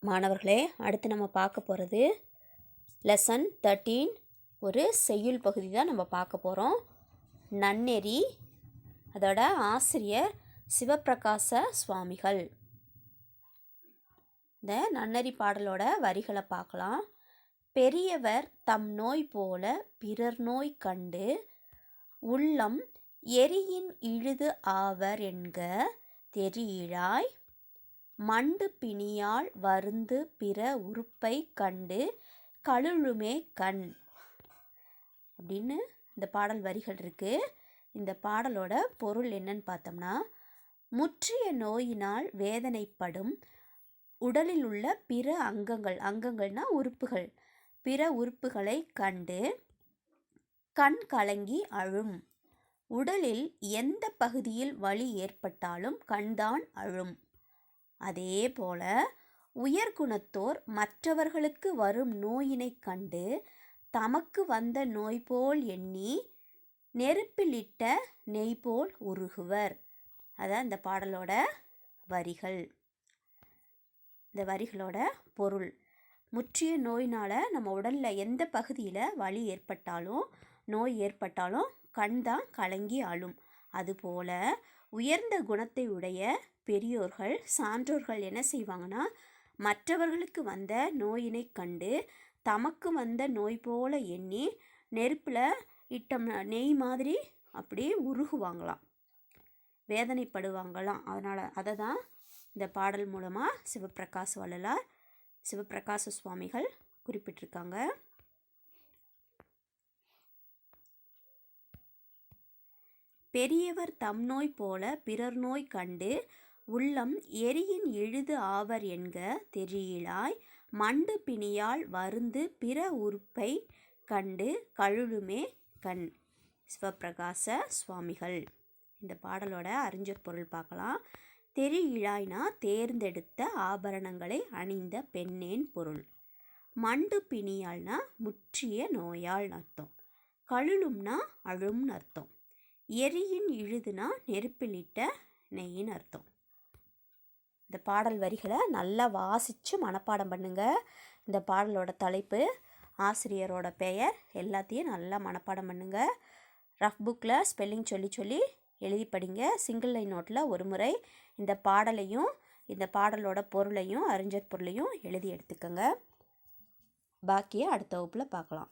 மாணவர்களே, அடுத்து நம்ம பார்க்க போகிறது லெசன் 13. ஒரு செய்யுள் பகுதி தான் நம்ம பார்க்க போகிறோம். நன்னெறி. அதோட ஆசிரியர் சிவப்பிரகாச சுவாமிகள். இந்த நன்னெறி பாடலோட வரிகளை பார்க்கலாம். பெரியவர் தம் நோய் போல பிறர் நோய் கண்டு உள்ளம் எரியின் இழுது ஆவர் என்க தெரியிழாய் மண்டு பிணியால் வருந்து பிற உறுப்பை கண்டு கழுலுமே கண் அப்படின்னு இந்த பாடல் வரிகள் இருக்குது. இந்த பாடலோட பொருள் என்னன்னு பார்த்தோம்னா, முற்றிய நோயினால் வேதனைப்படும் உடலில் உள்ள பிற அங்கங்கள்னா உறுப்புகள், பிற உறுப்புகளை கண்டு கண் கலங்கி அழும். உடலில் எந்த பகுதியில் வலி ஏற்பட்டாலும் கண்தான் அழும். அதே போல உயர்குணத்தோர் மற்றவர்களுக்கு வரும் நோயினை கண்டு தமக்கு வந்த நோய் போல் எண்ணி நெருப்பிலிட்ட நெய் போல் உருகுவர். அதான் இந்த பாடலோட வரிகள். இந்த வரிகளோட பொருள்: முற்றிய நோயினால் நம்ம உடலில் எந்த பகுதியில் வலி ஏற்பட்டாலும் நோய் ஏற்பட்டாலும் கண் தான் கலங்கி அழும். அதுபோல் உயர்ந்த குணத்தை உடைய பெரியோர்கள், சான்றோர்கள் என்ன செய்வாங்கன்னா, மற்றவர்களுக்கு வந்த நோயினை கண்டு தமக்கு வந்த நோய் போல எண்ணி நெருப்பில் இட்டோம்னா நெய் மாதிரி அப்படியே உருகுவாங்களாம், வேதனைப்படுவாங்களாம். அதனால் அதை தான் இந்த பாடல் மூலமாக சிவப்பிரகாச வள்ளலார், சிவப்பிரகாச சுவாமிகள் குறிப்பிட்டிருக்காங்க. பெரியவர் தம் நோய் போல பிறர் நோய் கண்டு உள்ளம் எரியின் இழுது ஆவர் என்க தெரியிழாய் மண்டு பிணியால் வருந்து பிற உறுப்பை கண்டு கழுலுமே கண். சிவப்பிரகாச சுவாமிகள். இந்த பாடலோட அறிஞர் பொருள் பார்க்கலாம். தெரியிழாய்னா தேர்ந்தெடுத்த ஆபரணங்களை அணிந்த பெண்ணேன் பொருள். மண்டு பிணியால்னா முற்றிய நோயால் அர்த்தம். கழுலும்னா அழும்னு அர்த்தம். எரியின் இழுதுனா நெருப்பிலிட்ட நெய்ன்னு அர்த்தம். இந்த பாடல் வரிகளை நல்லா வாசித்து மனப்பாடம் பண்ணுங்க. இந்த பாடலோட தலைப்பு, ஆசிரியரோட பெயர் எல்லாத்தையும் நல்லா மனப்பாடம் பண்ணுங்க. ரஃப் புக்கில் ஸ்பெல்லிங் சொல்லி எழுதி படிங்க. சிங்கிள் லைன் நோட்டில் ஒரு முறை இந்த பாடலையும் இந்த பாடலோட பொருளையும் அறிஞர் பொருளையும் எழுதி எடுத்துக்கோங்க. பாக்கியை அடுத்த வகுப்பில் பார்க்கலாம்.